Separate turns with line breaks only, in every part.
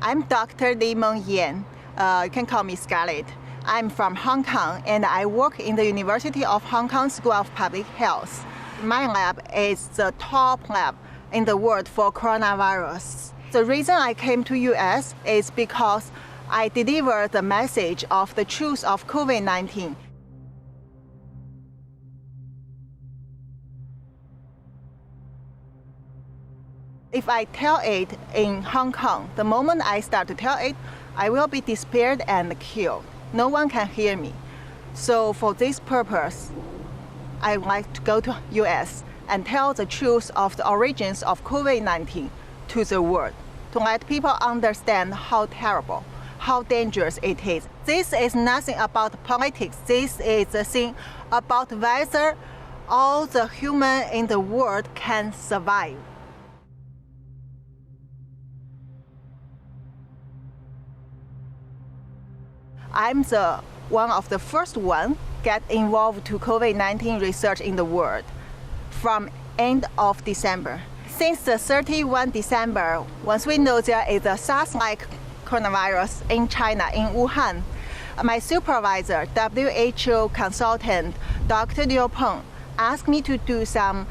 I'm Dr. Li Meng Yan. You can call me Scarlett. I'm from Hong Kong, and I work in the University of Hong Kong School of Public Health. My lab is the top lab in the world for coronavirus. The reason I came to US is because I delivered the message of the truth of COVID-19. If I tell it in Hong Kong, the moment I start to tell it, I will be disappeared and killed. No one can hear me. So for this purpose, I like to go to US and tell the truth of the origins of COVID-19 to the world, to let people understand how terrible, how dangerous it is. This is nothing about politics. This is a thing about whether all the humans in the world can survive. I'm one of the first one get involved to COVID-19 research in the world from end of December. Since the 31 December, once we know there is a SARS-like coronavirus in China, in Wuhan, my supervisor, WHO consultant, Dr. Liu Peng, asked me to do some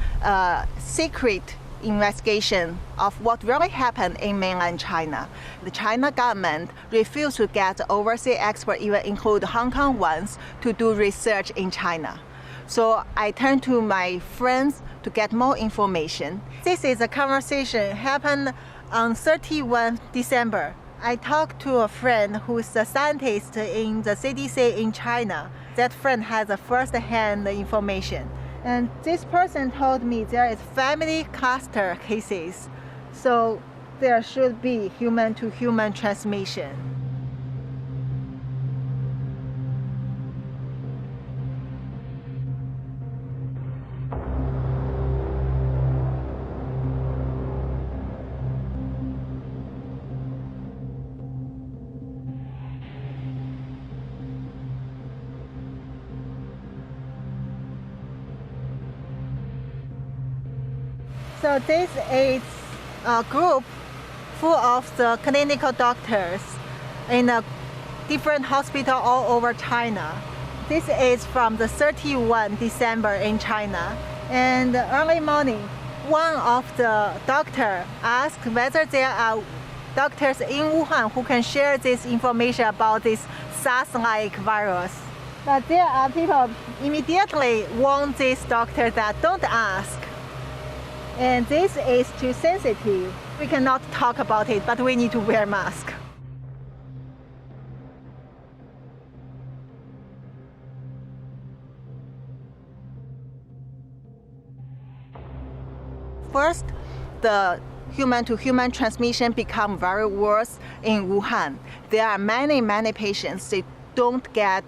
secret investigation of what really happened in mainland China. The China government refused to get overseas experts, even include Hong Kong ones, to do research in China. So I turned to my friends to get more information. This is a conversation happened on 31 December. I talked to a friend who is a scientist in the CDC in China. That friend has a first-hand information. And this person told me there is family cluster cases, so there should be human-to-human transmission. So this is a group full of the clinical doctors in a different hospital all over China. This is from the 31 December in China. And early morning, one of the doctors asked whether there are doctors in Wuhan who can share this information about this SARS-like virus. But there are people immediately warn this doctor that don't ask. And this is too sensitive. We cannot talk about it, but we need to wear masks. First, the human-to-human transmission become very worse in Wuhan. There are many patients that don't get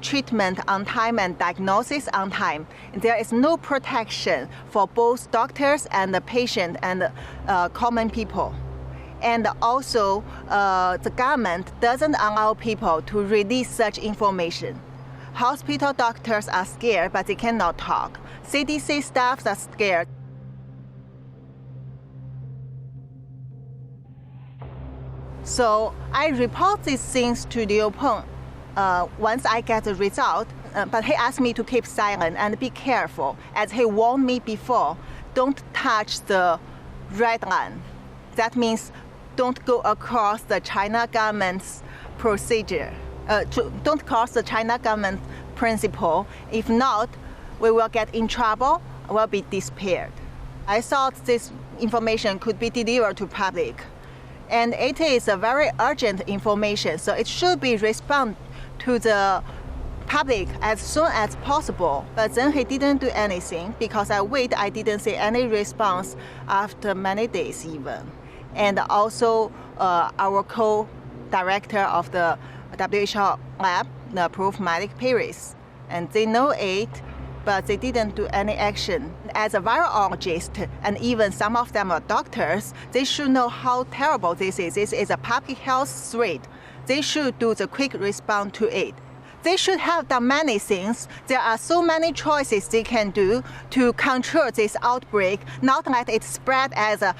treatment on time and diagnosis on time. There is no protection for both doctors and the patient and common people. And also, the government doesn't allow people to release such information. Hospital doctors are scared, but they cannot talk. CDC staffs are scared. So I report these things to Liu Peng once I get the result, but he asked me to keep silent and be careful, as he warned me before, don't touch the red line. That means don't go across the China government's procedure. Don't cross the China government principle. If not, we will get in trouble, will be disappeared. I thought this information could be delivered to public. And it is a very urgent information, so it should be responded to the public as soon as possible. But then he didn't do anything because I didn't see any response after many days even. And also our co-director of the WHO lab approved Malik Paris. And they know it, but they didn't do any action. As a virologist, and even some of them are doctors, they should know how terrible this is. This is a public health threat. They should do the quick response to it. They should have done many things. There are so many choices they can do to control this outbreak, not let it spread as a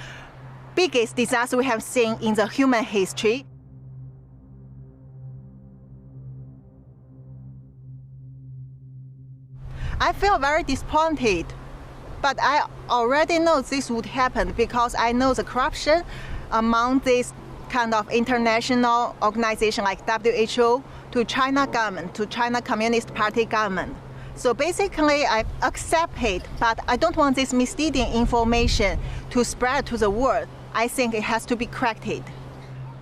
biggest disaster we have seen in the human history. I feel very disappointed, but I already know this would happen because I know the corruption among this kind of international organization like WHO, to China government, to China Communist Party government. So basically I accept it, but I don't want this misleading information to spread to the world. I think it has to be corrected.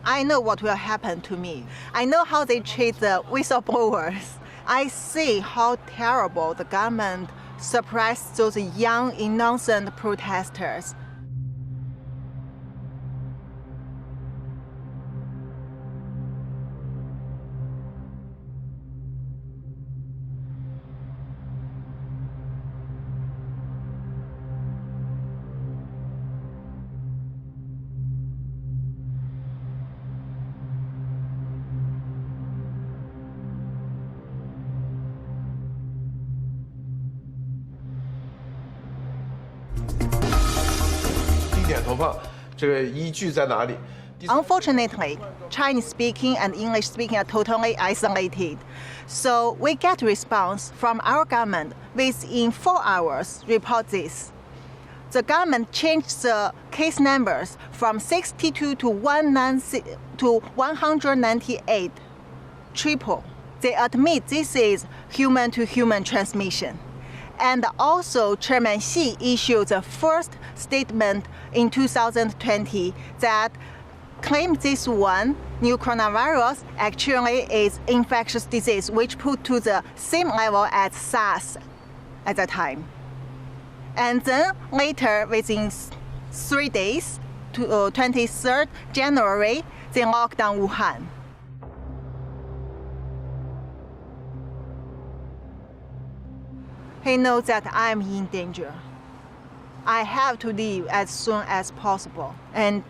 I know what will happen to me. I know how they treat the whistleblowers. I see how terrible the government suppressed those young, innocent protesters. Unfortunately, Chinese speaking and English speaking are totally isolated. So we get response from our government within 4 hours report this. The government changed the case numbers from 62 to 198, triple. They admit this is human-to-human transmission. And also, Chairman Xi issued the first statement in 2020 that claimed this one, new coronavirus, actually is infectious disease, which put to the same level as SARS at that time. And then later, within 3 days, to 23rd January, they locked down Wuhan. He knows that I'm in danger. I have to leave as soon as possible, and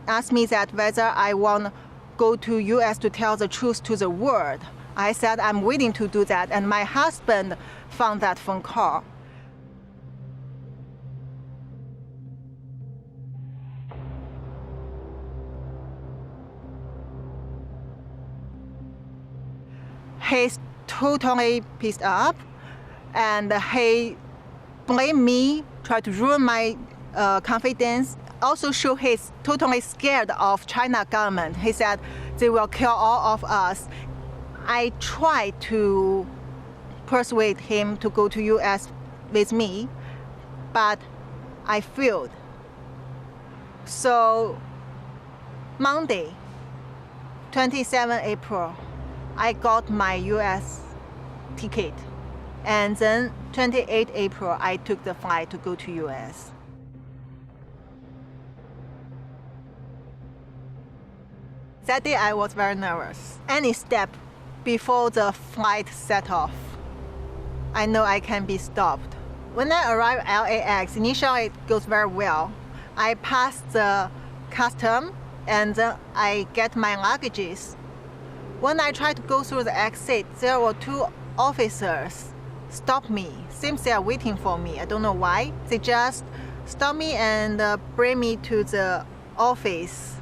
asked me that whether I want to go to US to tell the truth to the world. I said I'm willing to do that, and my husband found that phone call. He's totally pissed off, and he blamed me, tried to ruin my confidence. Also show he's totally scared of China government. He said they will kill all of us. I tried to persuade him to go to US with me, but I failed. So Monday, 27 April, I got my US ticket. And then 28 April, I took the flight to go to US. That day I was very nervous. Any step before the flight set off, I know I can be stopped. When I arrive at LAX, initially it goes very well. I pass the custom and then I get my luggages. When I try to go through the exit, there were 2 officers stop me. Seems they are waiting for me. I don't know why. They just stop me and bring me to the office,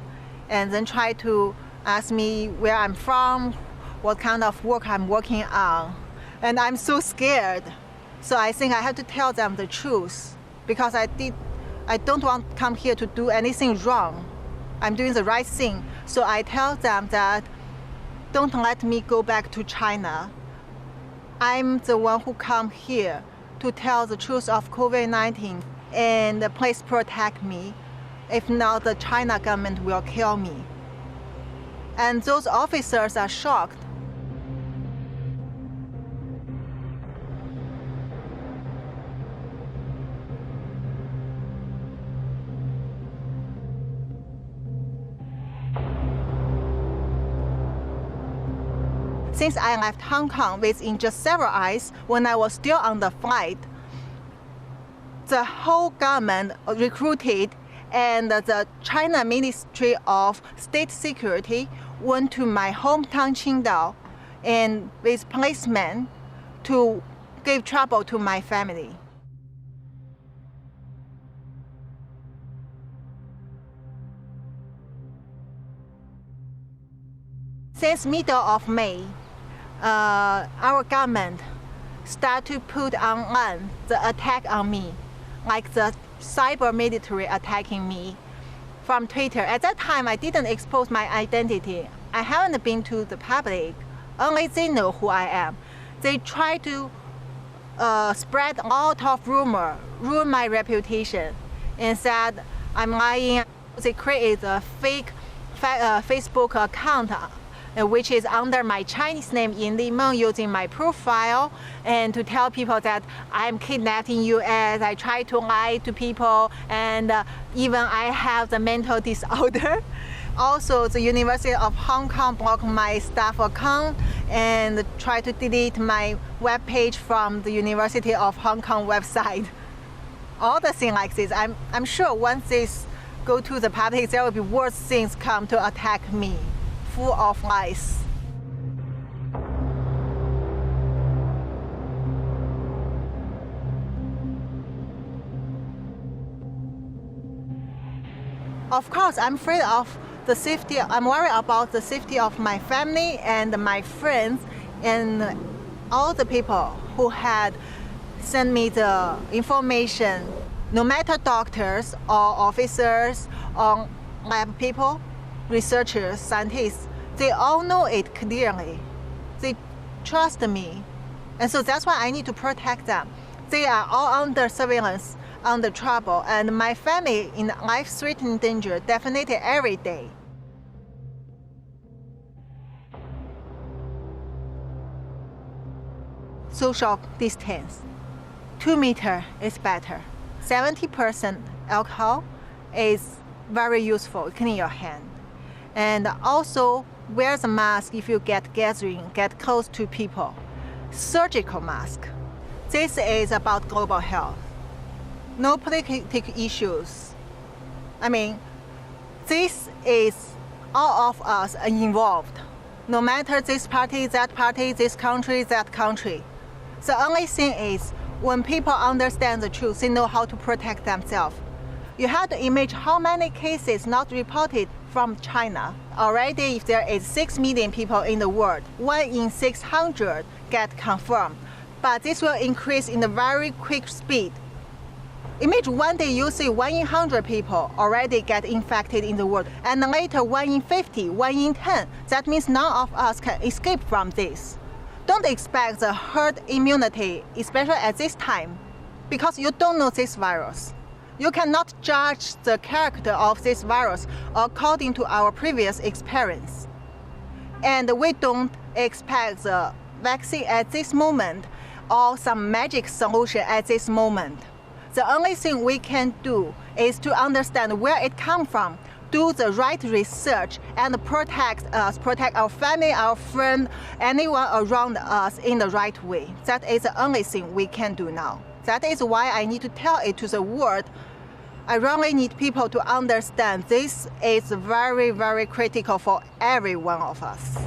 and then try to ask me where I'm from, what kind of work I'm working on. And I'm so scared. So I think I have to tell them the truth, because I don't want to come here to do anything wrong. I'm doing the right thing. So I tell them that don't let me go back to China. I'm the one who come here to tell the truth of COVID-19, and please protect me. If not, the China government will kill me. And those officers are shocked. Since I left Hong Kong within just several hours, when I was still on the flight, the whole government recruited, and the China Ministry of State Security went to my hometown Qingdao and with policemen to give trouble to my family. Since middle of May, our government start to put online the attack on me, like the cyber military attacking me from Twitter. At that time, I didn't expose my identity. I haven't been to the public. Only they know who I am. They try to spread a lot of rumor, ruin my reputation, and said I'm lying. They create a fake Facebook account, which is under my Chinese name, Yin Li Meng, using my profile, and to tell people that I'm kidnapping US. I try to lie to people, and even I have the mental disorder. Also, the University of Hong Kong blocked my staff account and tried to delete my webpage from the University of Hong Kong website. All the things like this, I'm sure once this go to the public, there will be worse things come to attack me, full of lies. Of course, I'm afraid of the safety. I'm worried about the safety of my family and my friends and all the people who had sent me the information. No matter doctors or officers or lab people, researchers, scientists, they all know it clearly. They trust me. And so that's why I need to protect them. They are all under surveillance, under trouble, and my family in life-threatening danger definitely every day. Social distance. 2 meters is better. 70% alcohol is very useful, clean your hand. And also wear the mask if you get close to people. Surgical mask. This is about global health. No political issues. I mean, this is all of us are involved. No matter this party, this country, that country. The only thing is, when people understand the truth, they know how to protect themselves. You have to imagine how many cases not reported from China. Already, if there is 6 million people in the world, 1 in 600 get confirmed. But this will increase in a very quick speed. Imagine one day you see 1 in 100 people already get infected in the world, and later 1 in 50, 1 in 10. That means none of us can escape from this. Don't expect the herd immunity, especially at this time, because you don't know this virus. You cannot judge the character of this virus according to our previous experience. And we don't expect the vaccine at this moment or some magic solution at this moment. The only thing we can do is to understand where it comes from, do the right research, and protect us, protect our family, our friend, anyone around us in the right way. That is the only thing we can do now. That is why I need to tell it to the world. I really need people to understand this is very, very critical for every one of us.